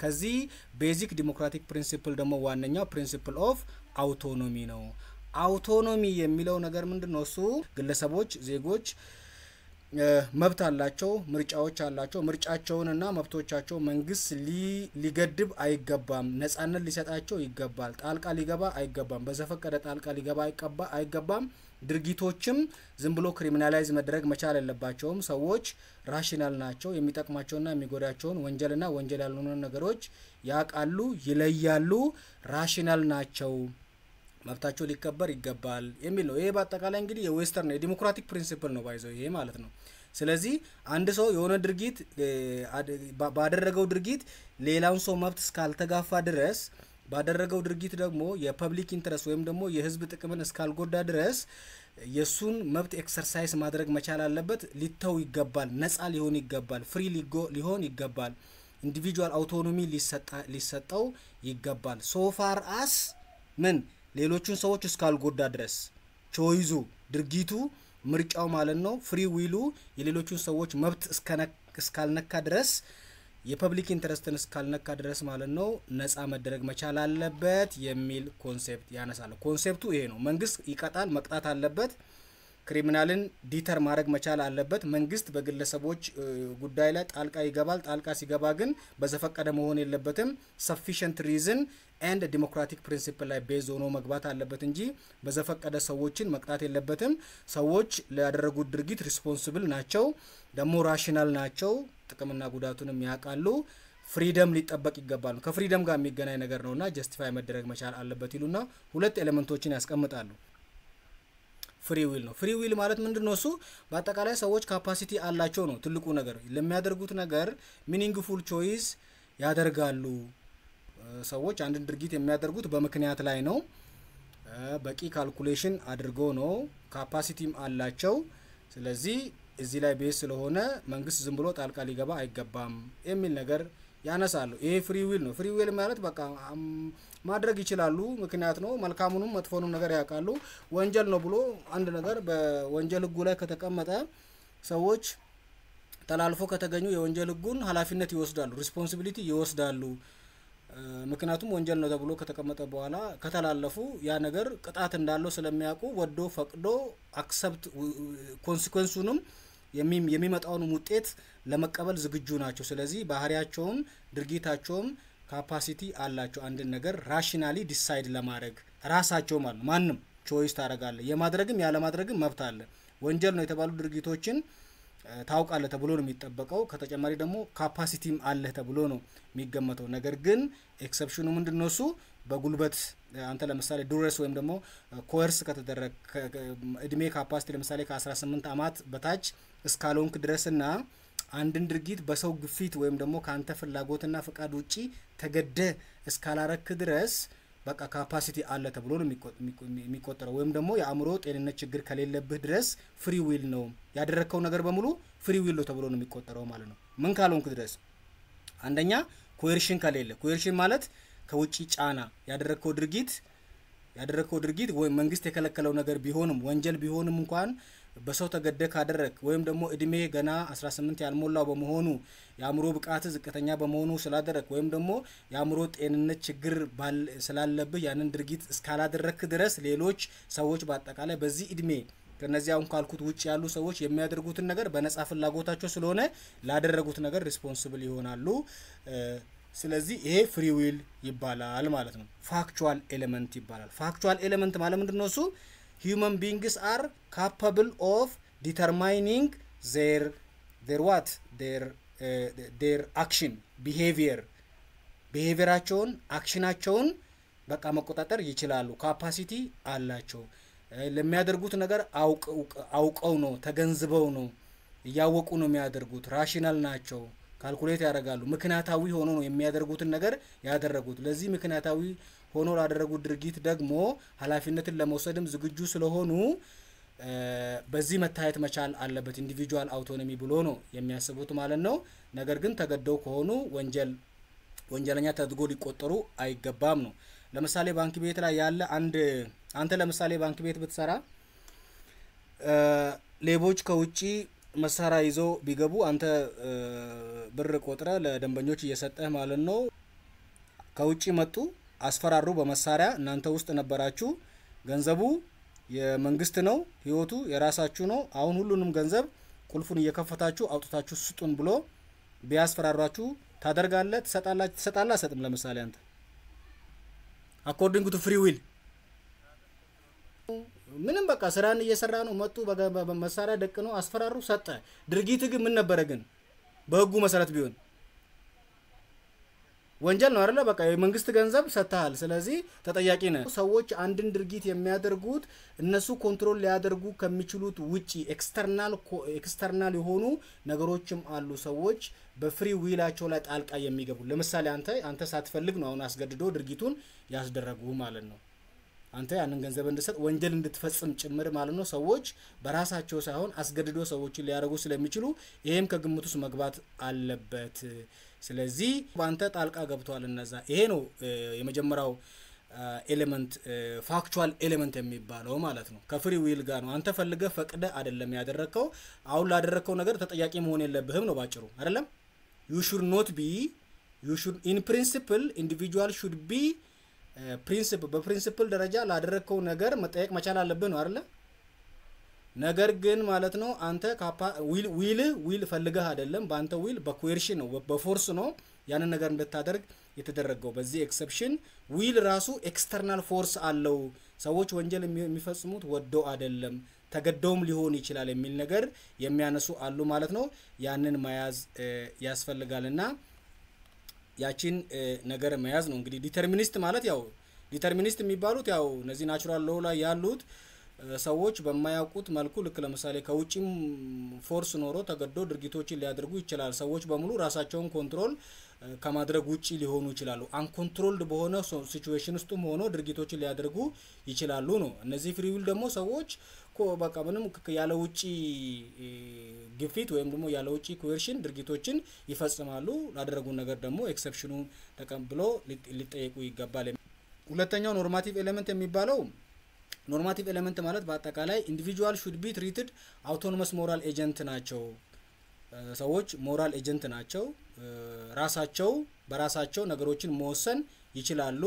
ከዚህ ቤዚክ ዲሞክራቲክ ፕሪንሲፕል ደግሞ ዋነኛው ፕሪንሲፕል ኦፍ አውቶኖሚ ነው አውቶኖሚ የሚለው ነገር ምንድነው እሱ ግለሰቦች ዜጎች መብት አላቸው ምርጫዎች አላቸው ምርጫቸውንና መብቶቻቸው መንግስት ሊገድብ አይገባም ነፃነት ሊሰጣቸው ይገባል ጣልቃ ሊገባ አይገባም በዘፈቀደ ጣልቃ ሊገባ አይገባም ድርጊቶችም ዝም ብሎ ክሪሚናላይዝ መድረግ መቻል የለባቸውም ሰዎች ራሽናል ናቸው የሚጠቅማቸውና የሚጎዳቸውን ወንጀልና ወንጀል ያልሆኑ ነገሮች ያቃሉ ይለያሉ ራሽናል ናቸው መብታቸው ሊከበር ይገባል የሚል ነው ይሄ በአጠቃላይ እንግዲህ የዌስተርን የዲሞክራቲክ ፕሪንሲፕል ነው ባይዘው ይሄ ማለት ነው ስለዚህ አንድ ሰው የሆነ ድርጊት ባደረገው ድርጊት ሌላውን ሰው መብት እስካልተጋፋ ድረስ ባደረገው ድርጊት ደግሞ የፐብሊክ ኢንተረስት ወይም ደግሞ የህዝብ ጥቅምን እስካልጎዳ ድረስ የሱን መብት ኤክሰርሳይዝ ማድረግ መቻል አለበት ሊተው ይገባል ነፃ ሊሆን ይገባል ፍሪ ሊሆን ይገባል ኢንዲቪጁዋል አውቶኖሚ ሊሰጠው ይገባል ሶ ፋር አስ ምን ሌሎችን ሰዎች እስካልጎዳ ድረስ ቾይዙ ድርጊቱ ምርጫው ማለት ነው ፍሪ ዊሉ የሌሎችን ሰዎች መብት እስካልነካ ድረስ የፐብሊክ ኢንተረስትን እስካልነካ ድረስ ማለት ነው ነፃ መደረግ መቻል አለበት የሚል ኮንሴፕት ያነሳል ኮንሴፕቱ ይሄ ነው መንግስት ይቀጣል መቅጣት አለበት ክሪሚናልን ዲተር ማድረግ መቻል አለበት መንግስት በግለሰቦች ጉዳይ ላይ ጣልቃ ይገባል ጣልቃ ሲገባ ግን በዘፈቀደ መሆን የለበትም sufficient reason and democratic principle ላይ ቤዝ ሆኖ መግባት አለበት እንጂ በዘፈቀደ ሰዎችን መቅጣት የለበትም ሰዎች ለያደረጉት ድርጊት ሪስፖንሲብል ናቸው ደሞ ራሽናል ናቸው ጥቅምና ጉዳቱንም ያቃሉ ፍሪደም ሊጠበቅ ይገባል ከፍሪደም ጋር የሚገናኝ ነገር ነውና ጀስቲፋይ መደረግ መቻል አለበት ይሉና ሁለት ኤሌመንቶችን ያስቀምጣሉ ፍሪ ዊል ነው ፍሪ ዊል ማለት ምንድነው እሱ በአጠቃላይ ሰዎች ካፓሲቲ አላቸው ነው ትልቁ ነገር ለሚያደርጉት ነገር ሚኒንግፉል ቾይስ ያደርጋሉ ሰዎች አንድ ድርጊት የሚያደርጉት በመክንያት ላይ ነው በቂ ካልኩሌሽን አድርገው ነው ካፓሲቲም አላቸው ስለዚህ እዚህ ላይ ቤስ ስለሆነ መንግስት ዝም ብሎ ጣልቃ ሊገባ አይገባም የሚል ነገር ያነሳሉ ይሄ ፍሪ ዊል ነው ፍሪ ዊል ማለት በቃ ማድረግ ይችላሉ ምክንያት ነው መልካሙንም መጥፎንም ነገር ያቃሉ ወንጀል ነው ብሎ አንድ ነገር በወንጀል ህጉ ላይ ከተቀመጠ ሰዎች ተላልፎ ከተገኙ የወንጀል ህጉን ኃላፊነት ይወስዳሉ ሪስፖንሲቢሊቲ ይወስዳሉ ምክንያቱም ወንጀል ነው ተብሎ ከተቀመጠ በኋላ ከተላለፉ ያ ነገር ቅጣት እንዳለው ስለሚያውቁ ወዶ ፈቅዶ አክሰፕት ኮንሲኩዌንሱንም የሚመጣውን ውጤት ለመቀበል ዝግጁ ናቸው ስለዚህ ባህሪያቸውም ድርጊታቸውም ካፓሲቲ አላቸው አንድ ነገር ራሽናሊ ዲሳይድ ለማድረግ ራሳቸው ማለት ማንንም ቾይስ ታረጋለ የማድረግም ያለ ማድረግም መብት አለ ወንጀል ነው የተባሉ ድርጊቶችን ታውቃለ ተብሎ ነው የሚጠበቀው ከተጨማሪ ደግሞ ካፓሲቲም አለ ተብሎ ነው የሚገመተው ነገር ግን ኤክሰፕሽኑ ምንድነው እሱ በጉልበት አንተ ለምሳሌ ዱረስ ወይም ደግሞ ኮርስ ከተደረገ እድሜ ካፓሲቲ ለምሳሌ ከ18 አመት በታች እስካሎንክ ድረስና አንድን ድርጊት በሰው ግፊት ወይም ደግሞ ካንተ ፍላጎትና ፍቃድ ውጪ ተገደ እስካላረክ ድረስ በቃ ካፓሲቲ አለ ተብሎ ነው የሚቆጠረው ወይም ደግሞ የአእምሮ ጤንነት ችግር ከሌለብህ ድረስ ፍሪ ዊል ነው ያደረከው ነገር በሙሉ ፍሪ ዊል ነው ተብሎ ነው የሚቆጠረው ማለት ነው ምን ካልሆንክ ድረስ አንደኛ ኮኤርሽን ከሌለ ኮኤርሽን ማለት ከውጪ ጫና ያደረከው ድርጊት ወይ መንግስት የከለከለው ነገር ቢሆንም ወንጀል ቢሆንም እንኳን በሰው ተገደ ካደረክ ወይም ደግሞ እድሜ ገና 18 ያልሞላው በመሆኑ ያምሮ ብቃት ዝቅተኛ በመሆኑ ስላደረክ ወይም ደግሞ ያምሮ ጤንነት ችግር ስላለብህ ያንን ድርጊት እስካላደረክ ድረስ ሌሎች ሰዎች በአጠቃላይ በዚህ እድሜ ከነዚያውን ካልኩት ውጪ ያሉ ሰዎች የሚያደርጉትን ነገር በነጻ ፍላጎታቸው ስለሆነ ላደረጉት ነገር ሪስፖንሲብል ይሆናሉ ስለዚህ ይሄ ፍሪ ዊል ይባላል ማለት ነው ፋክቹዋል ኤሌመንት ይባላል ፋክቹዋል ኤሌመንት ማለት ምንድነው እሱ human beings are capable of determining their action behaviorአቸውን actionአቸውን በቃ መቆጣጠር ይችላሉ ካፓሲቲ አላቸው ለሚያደርጉት ነገር አውቀው ነው ተገንዝበው ነው ያወቁ ነው የሚያደርጉት ራሽናል ናቸው ካልኩሌት ያደርጋሉ ምክንያታዊ ሆኖ ነው የሚያደርጉትን ነገር ያደረጉት ለዚህ ምክንያታዊ ሆኖ ላደረጉት ድርጊት ደግሞ ኃላፊነትን ለመውሰድም ዝግጁ ስለሆኑ በዚህ መታየት መቻል አለበት ኢንዲቪጁዋል አውቶኖሚ ብሎ ነው የሚያስቡት ማለት ነው ነገር ግን ተገደው ከሆኑ ወንጀለኛ ተደርጎ ሊቆጠሩ አይገባም ነው ለምሳሌ ባንክ ቤት ላይ ያለ አንተ ለምሳሌ ባንክ ቤት ብትሰራ ሌቦች ከውጪ መሳሪያ ይዘው ቢገቡ አንተ ብር ቆጥረ ለደንበኞች እየሰጠህ ማለት ነው ከውጪ መጡ አስፈራሩ በመሳሪያ እናንተ ውስጥ ነበራችሁ ገንዘቡ የመንግስት ነው ህይወቱ የራሳችሁ ነው አሁን ሁሉንም ገንዘብ ቁልፉን እየከፈታችሁ አውጥታችሁ ስጡን ብሎ ቢያስፈራራችሁ ታደርጋለህ ትሰጣለህ ሰጥም ለምሳሌ አንተ according to free will ምንም በቃ ስራን እየሰራ ነው መጡ በመሳሪያ ደቅኖ አስፈራሩ ሰጠ ድርጊት ግን ምን ነበር ግን በህጉ መሰረት ቢሆን ወንጀል ነው አይደለ በቃ የመንግስት ገንዘብ ሰጣል ስለዚህ ተጠያቂ ነህ ሰዎች አንድን ድርጊት የሚያደርጉት እነሱ ኮንትሮል ሊያደርጉ ከሚችሉት ውጪ ኤክስተርናል የሆኑ ነገሮችም አሉ ሰዎች በፍሪ ዊላቸው ላይ ጣልቃ የሚገቡ ለምሳሌ አንተ ሳትፈልግ ነው አሁን አስገድዶ ድርጊቱን ያስደረጉ ማለት ነው አንተ ያንን ገንዘብ እንድትሰጥ ወንጀል እንድትፈጽም ጭምር ማለት ነው ሰዎች በራሳቸው ሳይሆን አስገድዶ ሰዎችን ሊያደርጉ ስለሚችሉ ይሄም ከግምት ውስጥ መግባት አለበት ስለዚህ ባንተ ጣልቃ ገብቷል እነዛ ይሄ ነው የመጀመሪያው ኤሌመንት ፋክቹዋል ኤሌመንት የሚባለው ማለት ነው ከፍሪ ዊል ጋር ነው አንተ ፈልገህ ፈቅደ አይደለም ያደረከው አሁን ላደረከው ነገር ተጠያቂ መሆን የለብህም ነው ባጭሩ አይደለም you should not be you should in principle individual should be በፕሪንሲፕል ደረጃ ላደረከው ነገር መጠየቅ መቻል አለብህ ነው አይደለ ነገር ግን ማለት ነው አንተ ዊል ፈልገህ አይደለም ባንተ ዊል በኮርሽን ነው በፎርስ ነው ያንን ነገር እንድታደርግ የተደረገው በዚህ ኤክሰፕሽን ዊል ራሱ ኤክስተርናል ፎርስ አለው ሰዎች ወንጀል የሚፈጽሙት ወደው አይደለም ተገደውም ሊሆን ይችላል የሚል ነገር የሚያነሱ አሉ ማለት ነው ያንን መያዝ ያስፈልጋልና ያቺን ነገር መያዝ ነው እንግዲህ ዲተርሚኒስት ማለት ያው ዲተርሚኒስት የሚባሉት ያው እነዚህ ናቹራል ሎው ላይ ያሉት ሰዎች በማያውቁት መልኩ ልክ ለምሳሌ ከውጪም ፎርስ ኖሮ ተገዶ ድርጊቶችን ሊያደርጉ ይችላል ሰዎች በሙሉ ራሳቸውን ኮንትሮል ከማድረግ ውጪ ሊሆኑ ይችላሉ አንኮንትሮልድ በሆነ ሲቹዌሽን ውስጥም ሆኖ ድርጊቶችን ሊያደርጉ ይችላሉ ነው እነዚህ ፍሪ ዊል ደግሞ ሰዎች በቃ ምንም ያለ ውጪ ግፊት ወይም ደግሞ ያለ ውጪ ኮርሽን ድርጊቶችን ይፈጽማሉ ላደረጉ ነገር ደግሞ ኤክሰፕሽኑ ተቀብሎ ሊጠየቁ ይገባል ሁለተኛው ኖርማቲቭ ኤሌመንት የሚባለው ኖርማቲቭ ኤሌመንት ማለት በአጠቃላይ ኢንዲቪጁዋል should be treated autonomous moral agent ናቸው ሰዎች ሞራል ኤጀንት ናቸው ራሳቸው በራሳቸው ነገሮችን መወሰን ይችላሉ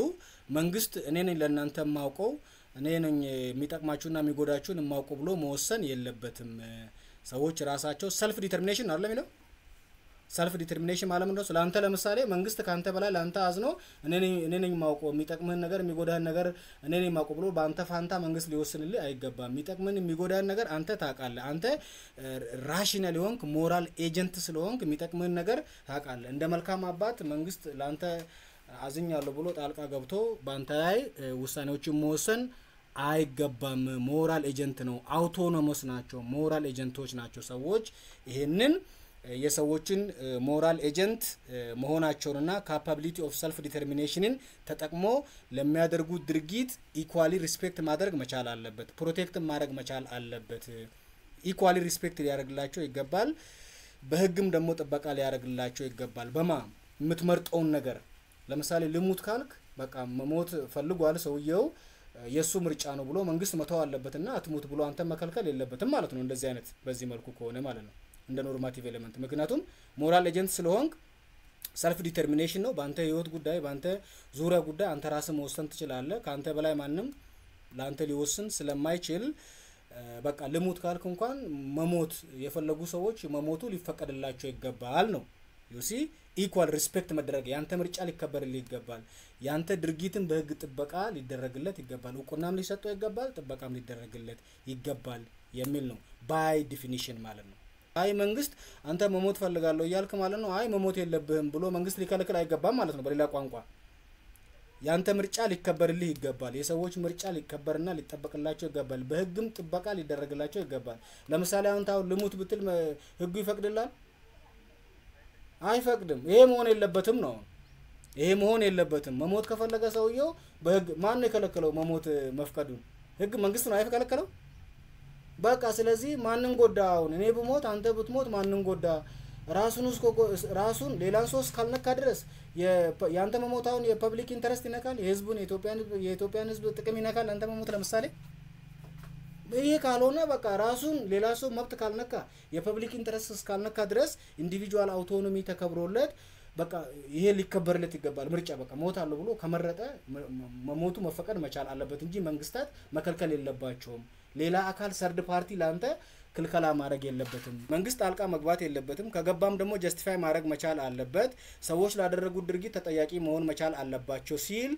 መንግስት እኔ ነኝ ለእናንተ ማውቀው እኔ ነኝ የሚጠቅማችሁና የሚጎዳችሁን ማውቀው ብሎ መወሰን የለበትም ሰዎች ራሳቸው self determination አይደለም ይለው self determination ማለት ነው ስላንተ ለምሳሌ መንግስት ካንተ በላይ ላንተ አዝኖ እኔ ነኝ ማውቀው የሚጠቅምህን ነገር የሚጎዳህን ነገር እኔ ነኝ ማውቀው ብሎ ባንተ ፋንታ መንግስት ሊወስንልህ አይገባም የሚጠቅምህን የሚጎዳህን ነገር አንተ ታውቃለህ አንተ ራሽናል የሆንክ ሞራል ኤጀንት ስለሆንክ የሚጠቅምህን ነገር ታውቃለህ እንደ መልካም አባት መንግስት ላንተ አዝኛለሁ ብሎ ጣልቃ ገብቶ ባንተ ላይ ውሳኔዎችን መወሰን አይገባም ሞራል ኤጀንት ነው አውቶኖመስ ናቸው ሞራል ኤጀንቶች ናቸው ሰዎች ይሄንን የሰዎችን ሞራል ኤጀንት መሆናቸውንና ካፓቢሊቲ ኦፍ ሰልፍ ዲተርሚኔሽንን ተጠቅሞ ለሚያደርጉት ድርጊት ኢኳሊ ሪስፔክት ማድረግ መቻል አለበት ፕሮቴክት ማድረግ መቻል አለበት ኢኳሊ ሪስፔክት ሊያደርግላቸው ይገባል በህግም ደግሞ ጥበቃ ሊያደርግላቸው ይገባል በማ የምትመርጠውን ነገር ለምሳሌ ልሙት ካልክ በቃ መሞት ፈልጓል ሰውየው የሱ ምርጫ ነው ብሎ መንግስት መተው አለበትና አትሙት ብሎ አንተ መከልከል የለበትም ማለት ነው እንደዚህ አይነት በዚህ መልኩ ከሆነ ማለት ነው እንደ ኖርማቲቭ ኤሌመንት ምክንያቱም ሞራል ኤጀንት ስለሆንክ ሰልፍ ዲተርሚኔሽን ነው ባንተ ህይወት ጉዳይ ባንተ ዙሪያ ጉዳይ አንተ ራስህ መወሰን ትችላለህ ካንተ በላይ ማንንም ላንተ ሊወስን ስለማይችል በቃ ልሙት ካልክ እንኳን መሞት የፈለጉ ሰዎች መሞቱ ሊፈቀድላቸው ይገባል ነው ዩሲ ኢኳል ሪስፔክት መደረግ ያንተ ምርጫ ሊከበርልህ ይገባል ያንተ ድርጊትን በህግ ጥበቃ ሊደረግለት ይገባል እውቅናም ሊሰጠው ይገባል ጥበቃም ሊደረግለት ይገባል የሚል ነው ባይ ዲፊኒሽን ማለት ነው አይ መንግስት አንተ መሞት ፈልጋለሁ ይያልክ ማለት ነው አይ መሞት የለብህም ብሎ መንግስት ሊከለክል አይገባም ማለት ነው በሌላ ቋንቋ ያንተ ምርጫ ሊከበርልህ ይገባል የሰዎች ምርጫ ሊከበርና ሊጠበቅላቸው ይገባል በህግም ጥበቃ ሊደረግላቸው ይገባል ለምሳሌ አንተ አሁን ልሙት ብትል ህጉ ይፈቅድልሃል አይፈቅድም ይሄ መሆን የለበትም ነው ይሄ መሆን የለበትም መሞት ከፈለገ ሰውየው በህግ ማን ነው የከለከለው መሞት መፍቀዱን ህግ መንግስት ነው አይፈቀለከለው በቃ ስለዚህ ማንን ጎዳው እኔ ብሞት አንተ ብትሞት ማንን ጎዳ ራሱን ሌላን ሶስ ካልነካ ድረስ ያንተ መሞታውን የፐብሊክ ኢንተረስት ይነካል የህዝቡን የኢትዮጵያን ህዝብ ጥቅም ይነካል አንተ መሞት ለምሳሌ ይሄ ካልሆነ በቃ ራሱን ሌላ ሰው መብት ካልነካ የፐብሊክ ኢንተረስት ካልነካ ድረስ ኢንዲቪጁዋል አውቶኖሚ ተከብሮለት በቃ ይሄ ሊከበርለት ይገባል ምርጫ በቃ ሞታለሁ ብሎ ከመረጠ መሞቱ መፈቀድ መቻል አለበት እንጂ መንግስታት መከልከል የለባቸውም ሌላ አካል ሰርድ ፓርቲ ላንተ ክልከላ ማድረግ የለበትም መንግስት ጣልቃ መግባት የለበትም ከገባም ደግሞ ጀስቲፋይ ማድረግ መቻል አለበት ሰዎች ላደረጉት ድርጊት ተጠያቂ መሆን መቻል አለባቸው ሲል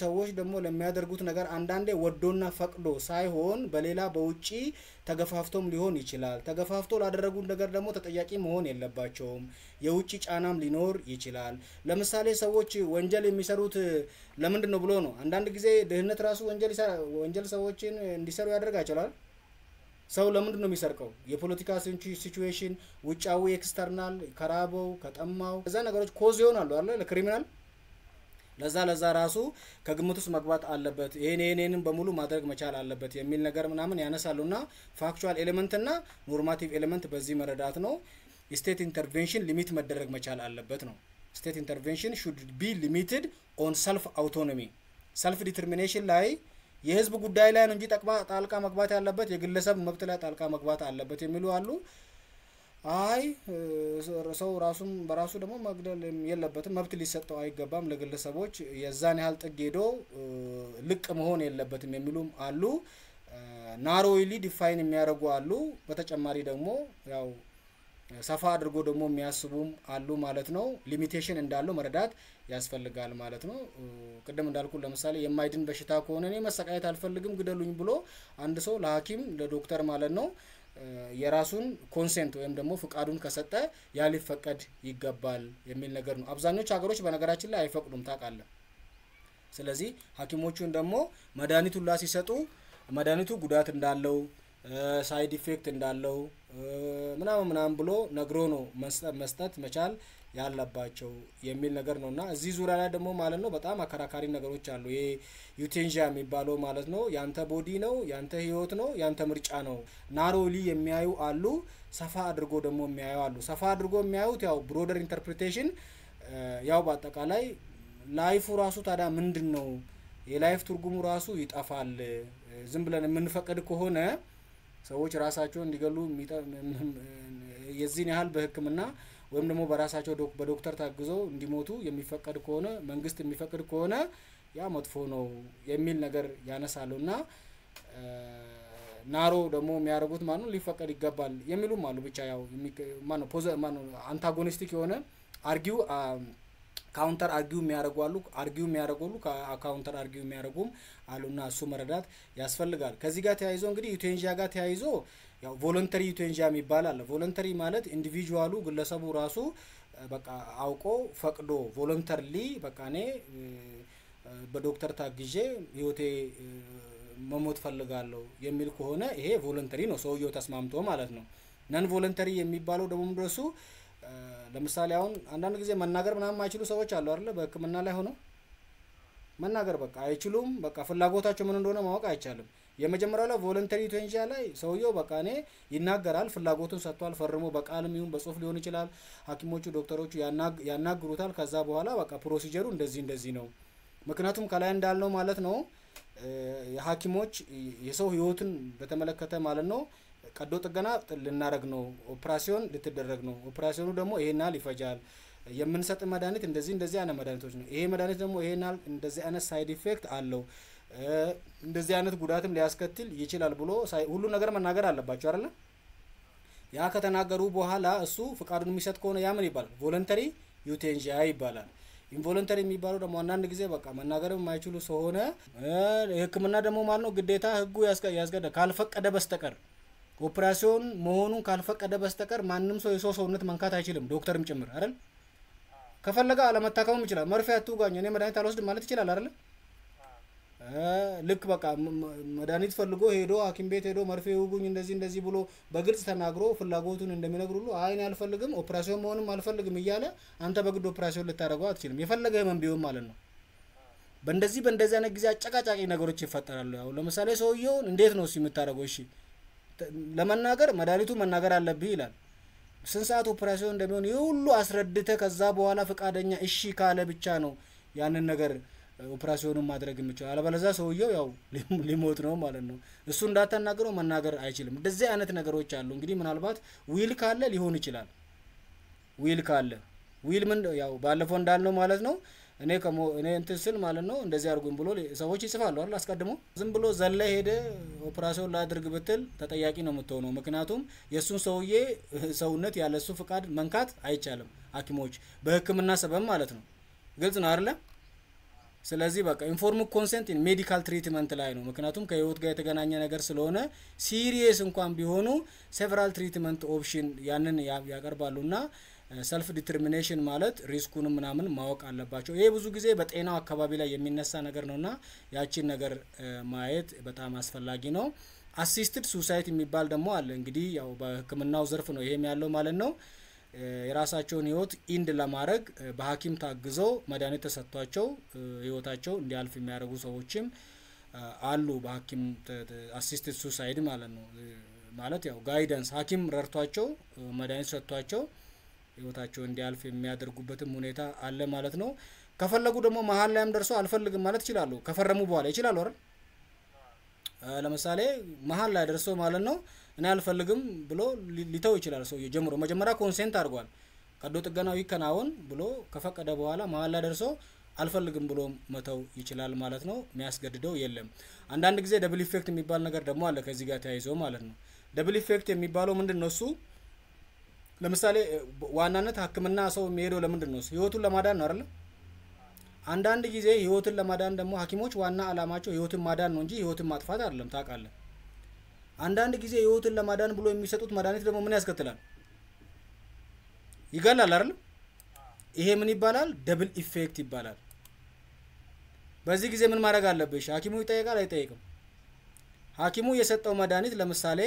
ሰዎች ደግሞ ለሚያደርጉት ነገር አንዳንዴ ወዶና ፈቅዶ ሳይሆን በሌላ በውጪ ተገፋፍቶም ሊሆን ይችላል ተገፋፍቶ ላደረጉት ነገር ደግሞ ተጠያቂ መሆን የለባቸውም የውጪ ጫናም ሊኖር ይችላል ለምሳሌ ሰዎች ወንጀል የሚሰሩት ለምንድነው ብሎ ነው አንዳንድ ጊዜ ድህነት ራሱ ወንጀል ሰዎችን እንዲሰሩ ያደርጋቸዋል ሰው ለምንድነው የሚሰርቀው የፖለቲካ ሲቹዌሽን ውጫዊ ኤክስተርናል ከራበው ከጠማው እዛ ነገሮች ኮዝ ይሆናሉ አይደል ለክሪሚናል ለዛ ራሱ ከግምት ውስጥ መግባት አለበት ይሄንን በሙሉ ማድረግ መቻል አለበት የሚል ነገር ምናምን ያነሳሉና ፋክቹዋል ኤሌመንት እና ኖርማቲቭ ኤሌመንት በዚህ መረዳት ነው ስቴት ኢንተርቬንሽን ሊሚት መደረግ መቻል አለበት ነው ስቴት ኢንተርቬንሽን should be limited on self autonomy self determination ላይ የህዝብ ጉዳይ ላይ ነው እንጂ ጣልቃ መግባት ያለበት የግለሰብ መብት ላይ ጣልቃ መግባት አለበት የሚሉ አሉ አይ ሰው ራሱን በራሱ ደግሞ መግደል የለበትም መብት ሊሰጠው አይገባም ለግለሰቦች የዛን ያህል ጥጌዶ ልቅ መሆን የለበትም የሚሉም አሉ ናሮይሊ ዲፋይን የሚያደርጉ አሉ በተጨማሪ ደግሞ ያው ሰፋ አድርጎ ደግሞ የሚያስቡም አሉ ማለት ነው ሊሚቴሽን እንዳለው መረዳት ያስፈልጋል ማለት ነው ቀደም እንዳልኩ ለምሳሌ የማይድን በሽታ ከሆነ እኔ መሰቃየት አልፈልግም ግደሉኝ ብሎ አንድ ሰው ለሐኪም ለዶክተር ማለት ነው የራሱን ኮንሰንት ወይም ደግሞ ፍቃዱን ከሰጠ ያ ሊፈቀድ ይገባል የሚል ነገር ነው አብዛኞቹ ሀገሮች በነገራችን ላይ አይፈቅዱም ታውቃለህ ስለዚህ ሐኪሞቹን ደግሞ መድኃኒቱን ሲሰጡ መድኃኒቱ ጉዳት እንዳለው ሳይድ ኢፌክት እንዳለው ምናምን ብሎ ነግሮ ነው መስጠት መቻል ያለባቸው የሚል ነገር ነውና እዚህ ዙሪያ ላይ ደግሞ ማለት ነው በጣም አከራካሪ ነገሮች አሉ ይሄ ዩቴንሺያ የሚባለው ማለት ነው ያንተ ቦዲ ነው ያንተ ህይወት ነው ያንተ ምርጫ ነው ናሮሊ የሚያዩ አሉ ሰፋ አድርጎ ደግሞ የሚያዩ አሉ ሰፋ አድርጎ የሚያዩት ያው ብሮደር ኢንተርፕሪቴሽን ያው በአጠቃላይ ላይፉ ራሱ ታዲያ ምንድነው የላይፍ ትርጉሙ ራሱ ይጣፋል ዝም ብለን የምንፈቅድ ከሆነ ሰዎች ራሳቸውን እንዲገሉ የዚህን ያህል በህክምና ወይም ደግሞ በራሳቸው በዶክተር ታግዘው እንዲሞቱ የሚፈቀድ ከሆነ መንግስት የሚፈቅድ ከሆነ ያ መጥፎ ነው የሚል ነገር ያነሳሉና ናሮ ደግሞ የሚያደርጉት ማኑ ሊፈቀድ ይገባል የሚሉም አሉ ብቻ ያው ማኑ አንታጎኒስቲክ የሆነ አርጊው ካውንተር አርጊው የሚያደርጉ ካውንተር አርጊው የሚያደርጉም አሉና እሱ መረዳት ያስፈልጋል ከዚህ ጋር ተያይዞ እንግዲህ ዩቴንሺያ ጋር ተያይዞ ያው ቮለንተሪ ዩቴንሺያ የሚባል ቮለንተሪ ማለት ኢንዲቪጁዋሉ ግለሰቡ ራሱ በቃ አውቆ ፈቅዶ ቮለንተሪሊ በቃ እኔ በዶክተር ታግዤ ህይወቴ መሞት ፈልጋለሁ የሚል ከሆነ ይሄ ቮለንተሪ ነው ሰውየው ተስማምቶ ማለት ነው ነን ቮለንተሪ የሚባለው ደግሞ እንደሱ ለምሳሌ አሁን አንዳንድ ጊዜ መናገር ምናምን ማይችሉ ሰዎች አሉ አይደል በህክምና ላይ ሆኖ መናገር በቃ አይችሉም በቃ ፍላጎታቸው ምን እንደሆነ ማወቅ አይቻልም የመጀመሪያው ላይ ቮለንተሪ ዩቴንሺያ ላይ ሰውየው በቃ እኔ ይናገራል ፍላጎቱን ሰጥቷል ፈርሞ በቃልም ይሁን በጽሁፍ ሊሆን ይችላል ሐኪሞቹ ዶክተሮቹ ያናግሩታል ከዛ በኋላ በቃ ፕሮሲጀሩ እንደዚህ ነው ምክንያቱም ከላይ እንዳልነው ማለት ነው የሐኪሞች የሰው ህይወትን በተመለከተ ማለት ነው ቀዶ ጥገና ልናረግ ነው ኦፕራሲዮን ልትደረግ ነው ኦፕራሲዮኑ ደግሞ ይሄናል ይፈጃል የምንሰጥ መድኃኒት እንደዚህ አይነት መድኃኒቶች ነው ይሄ መድኃኒት ደግሞ ይሄናል እንደዚህ አይነት ሳይድ ኢፌክት አለው እንደዚህ አይነት ጉዳትም ሊያስከትል ይችላል ብሎ ሁሉ ነገር መናገር አለባቸው አይደል ያ ከተናገሩ በኋላ እሱ ፍቃዱን የሚሰጥ ከሆነ ያ ምን ይባላል ቮለንተሪ ዩቴንሺያ ይባላል ኢንቮለንተሪ የሚባለው ደግሞ አንዳንድ ጊዜ በቃ መናገርም የማይችሉ ሰው ሆነ ህክምና ደግሞ ማለት ነው ግዴታ ህጉ ያስገደ ካልፈቀደ በስተቀር ኦፕራሲዮን መሆኑን ካልፈቀደ በስተቀር ማንንም ሰው የሰው ሰውነት መንካት አይችልም ዶክተርም ጭምር አይደል ከፈለገ አለመታከምም ይችላል መርፌ አትውጋኝ እኔ መድኃኒት አልወስድም ማለት ይችላል አይደል ልክ በቃ መድኃኒት ፈልጎ ሄዶ ሐኪም ቤት ሄዶ መርፌ ይውጉኝ እንደዚህ ብሎ በግልጽ ተናግሮ ፍላጎቱን እንደሚነግሩ ሁሉ አይን ያልፈልግም ኦፕራሲዮን መሆንም አልፈልግም ይያለ አንተ በግድ ኦፕራሲዮን ልታደርገው አትችልም የፈለገ ህመም ቢሆን ማለት ነው በእንደዚህ አይነት ጊዜ አጨቃጫቂ ነገሮች ይፈጠራሉ ያው ለምሳሌ ሰውየው እንዴት ነው የምታደርገው እሺ ለመናገር መድኃኒቱ መናገር አለብህ ይላል ስንት ሰዓት ኦፕራሲዮን እንደሚሆን ይሁሉ አስረድተ ከዛ በኋላ ፍቃደኛ እሺ ካለ ብቻ ነው ያንን ነገር ኦፕራሲዮኑን ማድረግ የሚችለው አለበለዚያ ሰውየው ያው ሊሞት ነው ማለት ነው እሱ እንዳተናገረው መናገር አይችልም እንደዚህ አይነት ነገሮች አሉ እንግዲህ ምናልባት ዊል ካለ ሊሆን ይችላል ዊል ካለ ዊል ምን ያው ባለፈው እንዳልነው ማለት ነው እኔ እንትን ስል ማለት ነው እንደዚህ አድርጉኝ ብሎ ሰዎች ይጽፋሉ አይደል አስቀድሞ ዝም ብሎ ዘለ ሄደ ኦፕራሲዮን ላድርግ ብትል ተጠያቂ ነው የምትሆነው ምክንያቱም የሱን ሰውዬ ሰውነት ያለሱ ፍቃድ መንካት አይቻልም ሐኪሞች በህክምና ሰበብ ማለት ነው ግልጽ ነው አይደል ስለዚህ በቃ ኢንፎርምድ ኮንሰንት ኢን ሜዲካል ትሪትመንት ላይ ነው ምክንያቱም ከህይወት ጋር የተገናኘ ነገር ስለሆነ ሲሪየስ እንኳን ቢሆኑ ሴቨራል ትሪትመንት ኦፕሽን ያንን ያቀርባሉና ሰልፍ ዲተርሚኔሽን ማለት ሪስኩን ምናምን ማወቅ አለባቸው ይሄ ብዙ ጊዜ በጤናው አካባቢ ላይ የሚነሳ ነገር ነውና ያቺን ነገር ማየት በጣም አስፈላጊ ነው አሲስትድ ሱሳይድ የሚባል ደግሞ አለ እንግዲህ ያው በህክምናው ዘርፍ ነው ይሄም ያለው ማለት ነው የራሳቸውን ህይወት ኢንድ ለማድረግ በሐኪም ታግዘው መድኃኒት ተሰጥቷቸው ህይወታቸው እንዲያልፍ የሚያደርጉ ሰዎችም አሉ በሐኪም አሲስትድ ሱሳይድ ማለት ነው ማለት ያው ጋይዳንስ ሐኪም ረድቷቸው መድኃኒት ሰጥቷቸው ህይወታቸው እንዲያልፍ የሚያደርጉበትም ሁኔታ አለ ማለት ነው ከፈለጉ ደግሞ መሃል ላይም ደርሰው አልፈልግም ማለት ይችላሉ ከፈረሙ በኋላ ይችላሉ አይደል ለምሳሌ መሃል ላይ ደርሰው ማለት ነው እኔ አልፈልግም ብሎ ሊተው ይችላል ሰው የጀምሮ መጀመሪያ ኮንሰንት አድርጓል ቀዶ ጥገናው ይከናወን ብሎ ከፈቀደ በኋላ መሃል ላይ ደርሰው አልፈልግም ብሎ መተው ይችላል ማለት ነው የሚያስገድደው የለም አንዳንድ ጊዜ ደብል ኢፌክት የሚባል ነገር ደግሞ አለ ከዚህ ጋር ተያይዞ ማለት ነው ደብል ኢፌክት የሚባለው ምንድነው እሱ ለምሳሌ ዋናነት ህክምና ሰው የሚሄደው ለምንድነው ህይወቱን ለማዳን ነው አይደል አንዳንድ ጊዜ ህይወትን ለማዳን ደግሞ ሐኪሞች ዋና አላማቸው ህይወትን ማዳን ነው እንጂ ህይወትን ማጥፋት አይደለም ታውቃለህ አንዳንድ ጊዜ ህይወትን ለማዳን ብሎ የሚሰጡት መድኃኒት ደግሞ ምን ያስከትላል ይገላል አይደል ይሄ ምን ይባላል ደብል ኢፌክት ይባላል በዚህ ጊዜ ምን ማድረግ አለብሽ ሐኪሙ ይጠይቃል አይጠይቅም ሐኪሙ የሰጠው መድኃኒት ለምሳሌ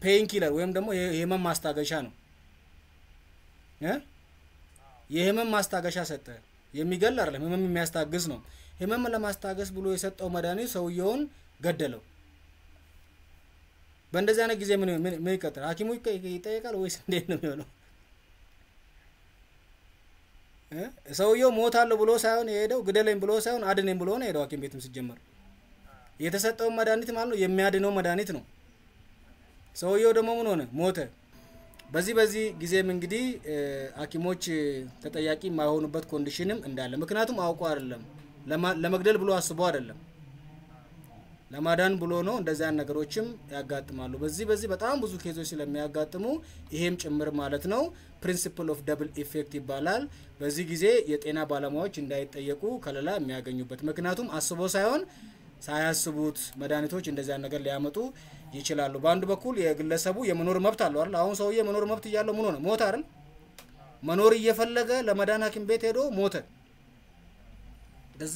ፔን ኪለር ወይም ደግሞ የህመም ማስታገሻ ነው የህመም ማስታገሻ ሰጠ የሚገል አይደለም ህመም የሚያስታግስ ነው ህመም ለማስታገስ ብሎ የሰጠው መድኃኒት ሰውየውን ገደለው በእንደዚህ አይነት ጊዜ ምን ይቀጥላል ሐኪሙ ይጠይቃል ወይስ እንዴት ነው የሚሆነው ሰውየው ሞታለሁ ብሎ ሳይሆን የሄደው ግደለኝ ብሎ ሳይሆን አድነኝ ብሎ ነው ሄደው ሐኪም ቤትም ሲጀመር የተሰጠው መድኃኒት ማለት ነው የሚያድነው መድኃኒት ነው ሰውየው ደግሞ ምን ሆነ ሞተ በዚህ ጊዜም እንግዲህ ሐኪሞች ተጠያቂ ማይሆኑበት ኮንዲሽንም እንዳለ ምክንያቱም አውቆ አይደለም ለመግደል ብሎ አስቦ አይደለም ለማዳን ብሎ ነው እንደዚያ ነገሮችም ያጋጥማሉ በዚህ በጣም ብዙ ኬዞች ስለሚያጋጥሙ ይሄም ጭምር ማለት ነው ፕሪንሲፕል ኦፍ ደብል ኢፌክት ይባላል በዚህ ጊዜ የጤና ባለሙያዎች እንዳይጠየቁ ከለላ የሚያገኙበት ምክንያቱም አስቦ ሳይሆን ሳያስቡት መድኃኒቶች እንደዚያ ነገር ሊያመጡ ይችላሉ በአንድ በኩል የግለሰቡ የመኖር መብት አለው አይደል አሁን ሰውዬ የመኖር መብት ይያለው ምን ሆነ ሞተ አይደል መኖር እየፈለገ ለመዳን ሐኪም ቤት ሄዶ ሞተ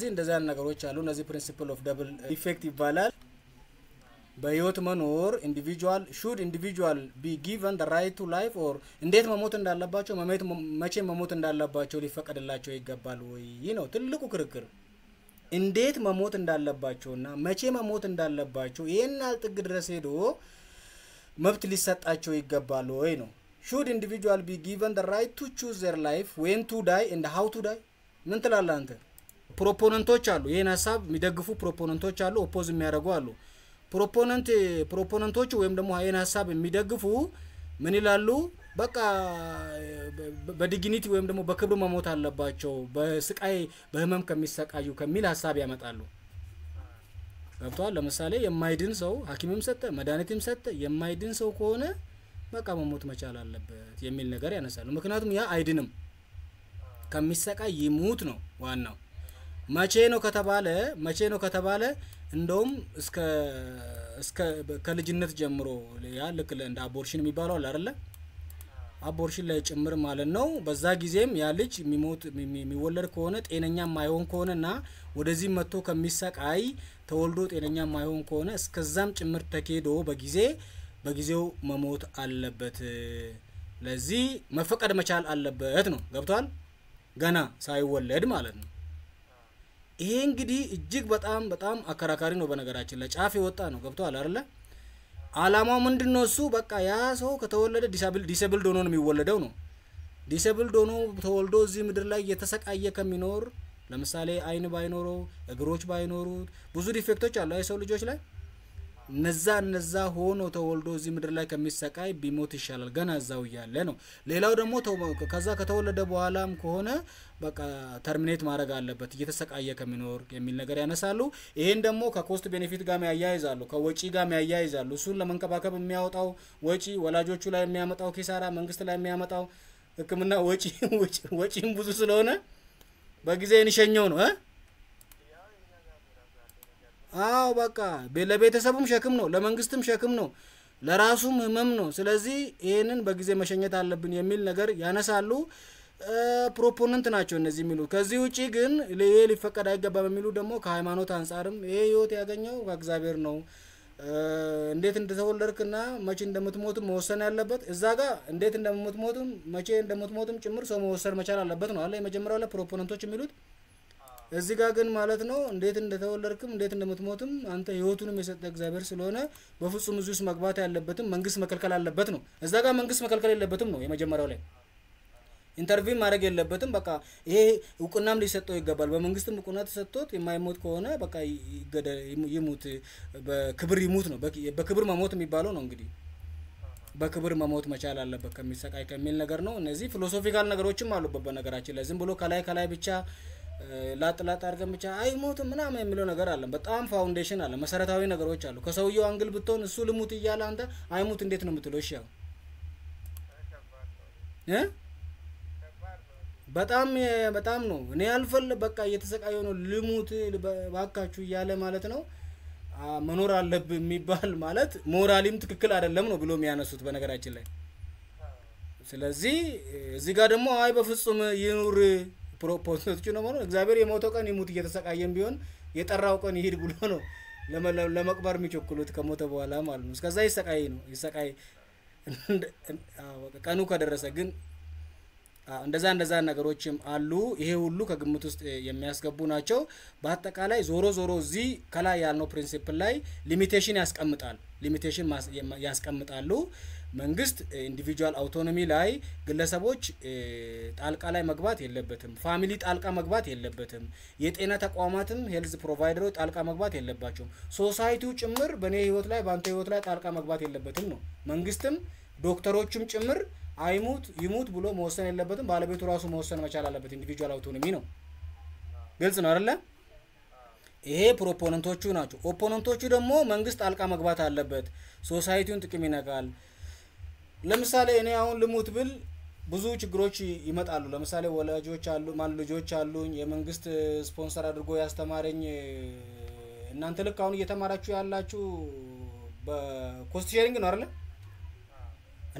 እንደዚያ ነገሮች አሉ እነዚህ ፕሪንሲፕል ኦፍ ደብል ኢፌክት ይባላል በህይወት መኖር ኢንዲቪጁዋል ቢ ጊቨን ዘ ራይት ቱ ላይፍ ኦር እንዴት መሞት እንዳለባቸው መቼ መሞት እንዳለባቸው ሊፈቀድላቸው ይገባል ወይ ነው ትልቁ ክርክር እንዴት መሞት እንዳለባቸውና መቼ መሞት እንዳለባቸው ይሄን አልጥግ ድረስ ሄዶ መብት ሊሰጣቸው ይገባል ወይ ነው should individual be given the right to choose their life when to die and how to die ምን ትላለህ አንተ ፕሮፖነንቶች አሉ ይሄን ሐሳብ የሚደግፉ ፕሮፖነንቶች አሉ ኦፖዝ የሚያደርጉ አሉ ፕሮፖነንቶች ወይም ደግሞ ይሄን ሐሳብ የሚደግፉ ምን ይላሉ በቃ በዲግኒቲ ወይም ደግሞ በክብር መሞት አለባቸው በስቃይ በህመም ከሚሰቃዩ ከሚል ሐሳብ ያመጣሉ ገብቷል ለምሳሌ የማይድን ሰው ሐኪምም ሰጠ መድኃኒትም ሰጠ የማይድን ሰው ከሆነ በቃ መሞት መቻል አለበት የሚል ነገር ያነሳሉ ምክንያቱም ያ አይድንም ከሚሰቃይ ይሙት ነው ዋናው መቼ ነው ከተባለ እንደውም እስከ ከልጅነት ጀምሮ ያ ልክ እንደ አቦርሽን የሚባለው አለ አይደል አቦርሽን ላይ ጭምር ማለት ነው በዛ ጊዜም ያ ልጅ የሚወለድ ከሆነ ጤነኛ ማይሆን ከሆነና ወደዚህ መጥቶ ከሚሰቃይ ተወልዶ ጤነኛ ማይሆን ከሆነ እስከዛም ጭምር ተከዶ በጊዜው መሞት አለበት ለዚህ መፈቀድ መቻል አለበት ነው ገብቷል ገና ሳይወለድ ማለት ነው ይሄ እንግዲህ እጅግ በጣም አከራካሪ ነው በነገራችን ላይ ጫፍ ይወጣ ነው ገብቷል አይደል አላማው ምንድነው እሱ በቃ ያ ሰው ከተወለደ ዲሰብልድ ሆኖ ነው የሚወለደው ነው ዲሰብልድ ሆኖ ተወልዶ እዚህ ምድር ላይ የተሰቃየ ከሚኖር ለምሳሌ አይን ባይኖረው እግሮች ባይኖሩት ብዙ ዲፌክቶች አሉ አይሰው ልጆች ላይ እነዛ ሆኖ ተወልዶ እዚህ ምድር ላይ ከሚሰቃይ ቢሞት ይሻላል ገና እዛው ያለ ነው ሌላው ደግሞ ከዛ ከተወለደ በኋላም ከሆነ በቃ ተርሚኔት ማድረግ አለበት እየተሰቃየ ከሚኖር የሚል ነገር ያነሳሉ ይሄን ደግሞ ከኮስት ቤኔፊት ጋር ያያይዛሉ ከወጪ ጋር ያያይዛሉ እሱን ለመንከባከብ የሚያወጣው ወጪ ወላጆቹ ላይ የሚያመጣው ኪሳራ መንግስት ላይ የሚያመጣው ህክምና ወጪም ብዙ ስለሆነ በጊዜ እንሸኘው ነው አው በቃ ለቤተሰቡም ሸክም ነው ለመንግስትም ሸክም ነው ለራሱም ህመም ነው ስለዚህ ይሄንን በጊዜ መሸኘት አለብን የሚል ነገር ያነሳሉ ፕሮፖነንት ናቸው እነዚህ የሚሉ ከዚህ ውጪ ግን ለይሄ ሊፈቀድ አይገባም የሚሉ ደግሞ ከሃይማኖት አንፃርም ይሄ ህይወት ያገኘው ከእግዚአብሔር ነው እንዴት እንደተወለድክና መቼ እንደምትሞትም መወሰን ያለበት እዛ ጋር እንዴት እንደምትሞትም መቼ እንደምትሞትም ጭምር ሰው መወሰን መቻል አለበት ነው አለ የመጀመሪያው ላይ ፕሮፖነንቶች የሚሉት እዚህ ጋር ግን ማለት ነው እንዴት እንደተወለድክም እንዴት እንደምትሞትም አንተ ህይወቱንም የሰጠ እግዚአብሔር ስለሆነ በፍጹም እዚህ ውስጥ መግባት ያለበትም መንግስት መከልከል አለበት ነው እዛ ጋር መንግስት መከልከል የለበትም ነው የመጀመሪያው ላይ ኢንተርቪው ማድረግ የለበትም በቃ ይሄ እውቅናም ሊሰጠው ይገባል በመንግስትም እውቅና ተሰጥቶት የማይሞት ከሆነ በቃ ይሙት በክብር ይሙት ነው በክብር መሞት የሚባለው ነው እንግዲህ በክብር መሞት መቻል አለበት ከሚሰቃይ ከሚል ነገር ነው እነዚህ ፊሎሶፊካል ነገሮችም አሉበት በነገራችን ላይ ዝም ብሎ ከላይ ብቻ ላጥላጥ አርገን ብቻ አይሞትም ምናምን የሚለው ነገር አለ በጣም ፋውንዴሽን አለ መሰረታዊ ነገሮች አሉ ከሰውየው አንግል ብትሆን እሱ ልሙት ይያለ አንተ አይሙት እንዴት ነው የምትለው እሺ በጣም ነው እኔ አልፈል በቃ እየተሰቃየው ነው ልሙት ባካችሁ ይያለ ማለት ነው መኖር አለብህ የሚባል ማለት ሞራሊም ትክክል አይደለም ነው ብሎ የሚያነሱት በነገራችን ላይ ስለዚህ እዚህ ጋር ደግሞ አይ በፍጹም ይኑር ፕሮፖዞቹ ነው ማለት እግዚአብሔር የሞተው ቀን ይሙት እየተሰቃየም ቢሆን የጠራው ቀን ይሄድ ብሎ ነው ለመቅበር የሚቸኩሉት ከሞተ በኋላ ማለት ነው እስከዛ ይሰቃይ ቀኑ ከደረሰ ግን እንደዛ ነገሮችም አሉ ይሄ ሁሉ ከግምት ውስጥ የሚያስገቡ ናቸው በአጠቃላይ ዞሮ እዚህ ከላይ ያልነው ፕሪንሲፕል ላይ ሊሚቴሽን ያስቀምጣሉ መንግስት ኢንዲቪጁዋል አውቶኖሚ ላይ ግለሰቦች ጣልቃ ላይ መግባት የለበትም ፋሚሊ ጣልቃ መግባት የለበትም የጤና ተቋማትም ሄልዝ ፕሮቫይደሮች ጣልቃ መግባት የለባቸውም ሶሳይቲው ጭምር በኔ ህይወት ላይ ባንተ ህይወት ላይ ጣልቃ መግባት የለበትም ነው መንግስትም ዶክተሮችም ጭምር ይሙት ብሎ መወሰን የለበትም ባለቤቱ ራሱ መወሰን መቻል አለበት ኢንዲቪጁዋል አውቶኖሚ ነው ግልጽ ነው አይደል ይሄ ፕሮፖነንቶቹ ናቸው ኦፖነንቶቹ ደግሞ መንግስት ጣልቃ መግባት አለበት ሶሳይቲውን ጥቅም ይነካል ለምሳሌ እኔ አሁን ልሙት ብል ብዙ ችግሮች ይመጣሉ ለምሳሌ ወላጆች አሉ ልጆች አሉኝ የመንግስት ስፖንሰር አድርጎ ያስተማረኝ እናንተ ልክ አሁን እየተማራችሁ ያላችሁ በኮስት ሼሪንግ ነው አይደል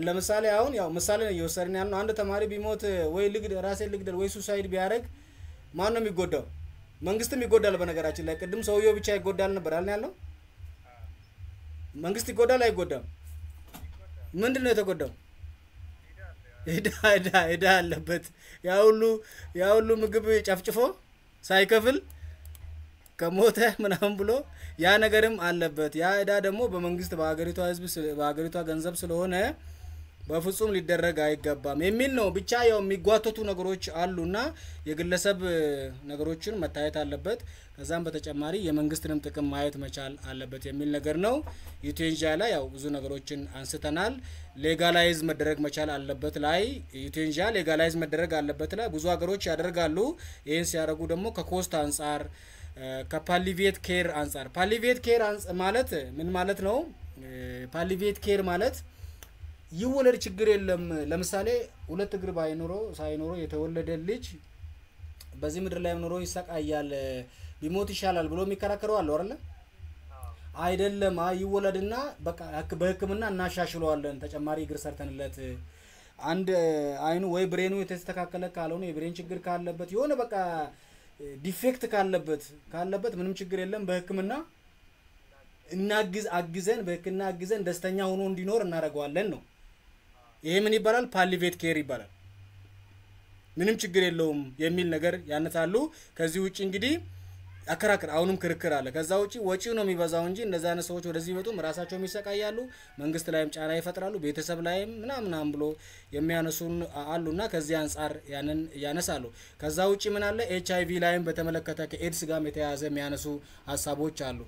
ለምሳሌ አሁን ያው ምሳሌ ነው እየወሰድን ያለው አንድ ተማሪ ቢሞት ወይ ራሴን ልግደል ወይ ሱሳይድ ቢያደርግ ማን ነው የሚጎዳው መንግስትም ይጎዳል በነገራችን ላይ ቅድም ሰውየው ብቻ ይጎዳል ነበር አልን ያለው መንግስት ይጎዳል አይጎዳም ምንድነው የተጎዳው እዳ አለበት ያ ሁሉ ምግብ ጨፍጭፎ ሳይከፍል ከሞተ ምናምን ብሎ ያ ነገርም አለበት ያ እዳ ደግሞ በመንግስት በአገሪቷ ገንዘብ ስለሆነ በፍጹም ሊደረግ አይገባም የሚል ነው ብቻ ያው የሚጓተቱ ነገሮች አሉና የግለሰብ ነገሮችን መታየት አለበት ከዛም በተጨማሪ የመንግስትንም ጥቅም ማየት መቻል አለበት የሚል ነገር ነው ዩቴንጂያ ላይ ያው ብዙ ነገሮችን አንስተናል ሌጋላይዝ መደረግ መቻል አለበት ላይ ዩቴንጂያ ሌጋላይዝ መደረግ አለበት ላይ ብዙ ሀገሮች ያደርጋሉ ይሄን ሲያደርጉ ደግሞ ከኮስት አንፃር ከፓሊቬት ኬር አንፃር ፓሊቬት ኬር ማለት ምን ማለት ነው ፓሊቬት ኬር ማለት ይወለድ ችግር የለም ለምሳሌ ሁለት እግር ሳይኖሮ የተወለደ ልጅ በዚህ ምድር ላይ ኖሮ ይሰቃያል ቢሞት ይሻላል ብሎ የሚከራከረው አለ አይደል አይደለም ይወለድና በቃ በህክምና እናሻሽለዋለን ተጨማሪ እግር ሰርተንለት አንድ አይኑ ወይ ብሬኑ የተስተካከለ ካልሆነ የብሬን ችግር ካለበት የሆነ በቃ ዲፌክት ካለበት ምንም ችግር የለም በህክምና በህክምና አግዘን ደስተኛ ሆኖ እንዲኖር እናደርገዋለን ነው ይሄ ምን ይባላል ፓሊቬት ኬር ይባላል ምንም ችግር የለውም የሚል ነገር ያነሳሉ ከዚህ ውጪ እንግዲህ አከራከር አሁንም ክርክር አለ ከዛ ውጪ ወጪው ነው የሚበዛው እንጂ እንደዛ አይነት ሰዎች ወደዚህ ይመጡ ራሳቸው የሚሰቃያሉ መንግስት ላይም ጫና ይፈጥራሉ ቤተሰብ ላይም ምናምን ብሎ የሚያነሱን አሉና ከዚህ አንፃር ያንን ያነሳሉ ከዛ ውጪ ምን አለ ኤችአይቪ ላይም በተመለከተ ከኤድስ ጋር የተያያዘ የሚያነሱ ሐሳቦች አሉ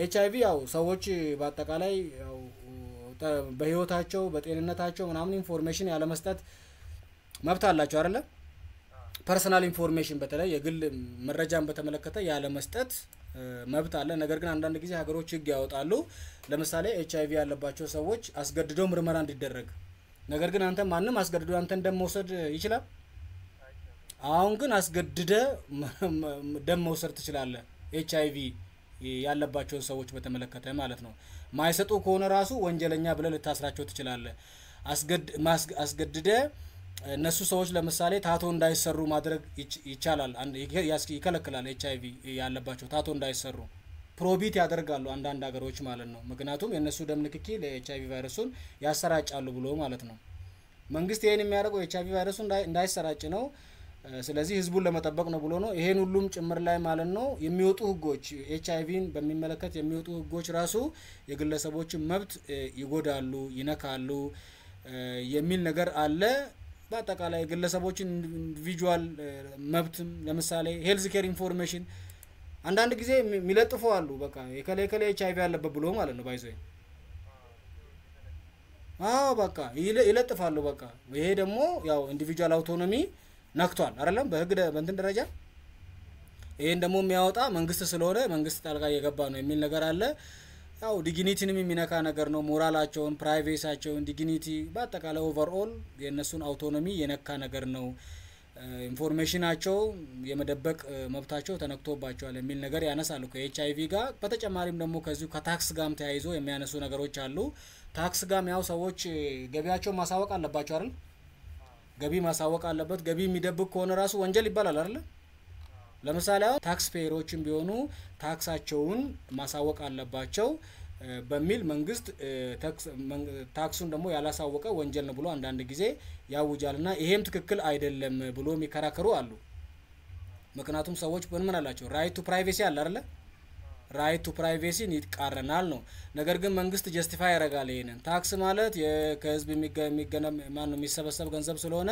ኤችአይቪ ያው ሰዎች በአጠቃላይ ያው በህይወታቸው በጤንነታቸው ምናምን ኢንፎርሜሽን ያለ መስጠት መብት አላቸው አይደለ ፐርሰናል ኢንፎርሜሽን በተለይ የግል መረጃን በተመለከተ ያለ መስጠት መብት አለ ነገር ግን አንዳንድ ጊዜ ሀገሮች ህግ ያወጣሉ ለምሳሌ ኤችአይቪ ያለባቸው ሰዎች አስገድዶ ምርመራ እንዲደረግ ነገር ግን አንተ ማንንም አስገድዶ አንተን ደም መውሰድ ይችላል አሁን ግን አስገድደ ደም መውሰድ ትችላለህ ኤችአይቪ ያለባቸው ሰዎች በተመለከተ ማለት ነው ማይሰጡ ከሆነ ራሱ ወንጀለኛ ብለህ ልታስራቸው ትችላለህ አስገድደ እነሱ ሰዎች ለምሳሌ ታቶ እንዳይሰሩ ማድረግ ይቻላል ይከለክላል ኤችአይቪ ያለባቸው ታቶ እንዳይሰሩ ፕሮቢት ያደርጋሉ አንዳንድ ሀገሮች ማለት ነው ምክንያቱም የነሱ ደም ንክኪ ለኤችአይቪ ቫይረሱን ያሰራጫሉ ብሎ ማለት ነው መንግስት ይሄን የሚያደርገው ኤችአይቪ ቫይረሱን እንዳይሰራጭ ነው ስለዚህ ህዝቡን ለመጠበቅ ነው ብሎ ነው ይሄን ሁሉም ጭምር ላይ ማለት ነው የሚወጡ ህጎች ኤችአይቪን በሚመለከት የሚወጡ ህጎች ራሱ የግለሰቦችን መብት ይጎዳሉ ይነካሉ የሚል ነገር አለ በአጠቃላይ ግለሰቦችን ኢንዲቪጁዋል መብትም ለምሳሌ ሄልዝ ኬር ኢንፎርሜሽን አንዳንድ ጊዜ የሚለጥፉ አሉ በቃ የከለ ኤችአይቪ ያለበት ብሎ ማለት ነው ባይዘይ በቃ ይለጥፋሉ በቃ ይሄ ደግሞ ያው ኢንዲቪጁዋል አውቶኖሚ ነክቷል አይደለም በህግ በእንትን ደረጃ ይሄን ደግሞ የሚያወጣ መንግስት ስለሆነ መንግስት ጣልቃ እየገባ ነው የሚል ነገር አለ ያው ዲግኒቲንም የሚነካ ነገር ነው ሞራላቸውን ፕራይቬሲያቸውን ዲግኒቲ በአጠቃላይ ኦቨርኦል የነሱን አውቶኖሚ የነካ ነገር ነው ኢንፎርሜሽናቸው የመደበቅ መብታቸው ተነክቶባቸዋል የሚል ነገር ያነሳሉ ከኤችአይቪ ጋር በተጨማሪም ደግሞ ከዚሁ ከታክስ ጋርም ተያይዞ የሚያነሱ ነገሮች አሉ ታክስ ጋር ያው ሰዎች ገቢያቸው ማሳወቅ አለባቸው አይደል ገቢ ማሳወቅ አለበት ገቢ የሚደብቅ ከሆነ ራሱ ወንጀል ይባላል አይደል ለምሳሌ ታክስ ፔየሮችን ቢሆኑ ታክሳቸውን ማሳወቅ አለባቸው በሚል መንግስት ታክሱን ደግሞ ያላሳወቀ ወንጀል ነው ብሎ አንዳንድ ጊዜ ያውጃልና ይሄም ትክክል አይደለም ብሎ የሚከራከሩ አሉ ምክንያቱም ሰዎች ምን አላቸው ራይት ቱ ፕራይቬሲ አለ አይደል ራይት ቱ ፕራይቬሲ ይቃረናል ነው ነገር ግን መንግስት ጀስቲፋይ ያደርጋል ይሄንን ታክስ ማለት ከህዝብ የሚገነም ማን ነው የሚሰበሰብ ገንዘብ ስለሆነ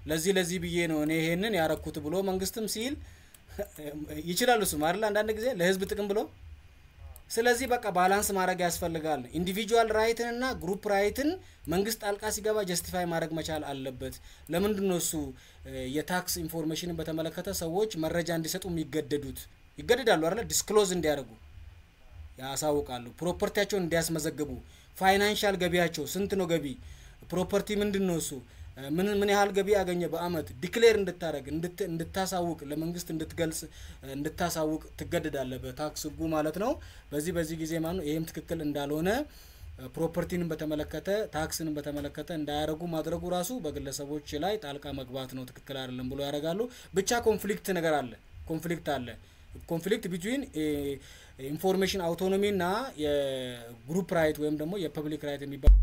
ለዚህ ብዬ ነው እኔ ይሄንን ያረኩት ብሎ መንግስትም ሲል ይችላል እሱ ማለት አንዳንድ ጊዜ ለህዝብ ጥቅም ብሎ ስለዚህ በቃ ባላንስ ማድረግ ያስፈልጋል ኢንዲቪጁዋል ራይትን እና ግሩፕ ራይትን መንግስት ጣልቃ ሲገባ ጀስቲፋይ ማድረግ መቻል አለበት ለምንድን ነው እሱ የታክስ ኢንፎርሜሽንን በተመለከተ ሰዎች መረጃ እንዲሰጡ ይገደዳሉ አይደል ዲስክሎዝ እንዲያደርጉ ያሳውቃሉ ፕሮፐርቲያቸውን እንዲያስመዘግቡ ፋይናንሻል ገቢያቸው ስንት ነው ገቢ ፕሮፐርቲ ምንድነው እሱ ምን ያህል ገቢ ያገኘ በአመት ዲክሌር እንድታረግ እንድታሳውቅ ለመንግስት እንድትገልጽ እንድታሳውቅ ትገደዳለህ በታክስ ህጉ ማለት ነው በዚህ ጊዜ ማለት ነው ይሄም ትክክል እንዳልሆነ ፕሮፐርቲንም በተመለከተ ታክስንም በተመለከተ እንዳያረጉ ማድረጉ ራሱ በግለሰቦች ላይ ጣልቃ መግባት ነው ትክክል አይደለም ብሎ ያረጋሉ ብቻ ኮንፍሊክት ነገር አለ ኮንፍሊክት ቢትዊን ኢንፎርሜሽን አውቶኖሚ እና የግሩፕ ራይት ወይም ደግሞ የፐብሊክ ራይት የሚባል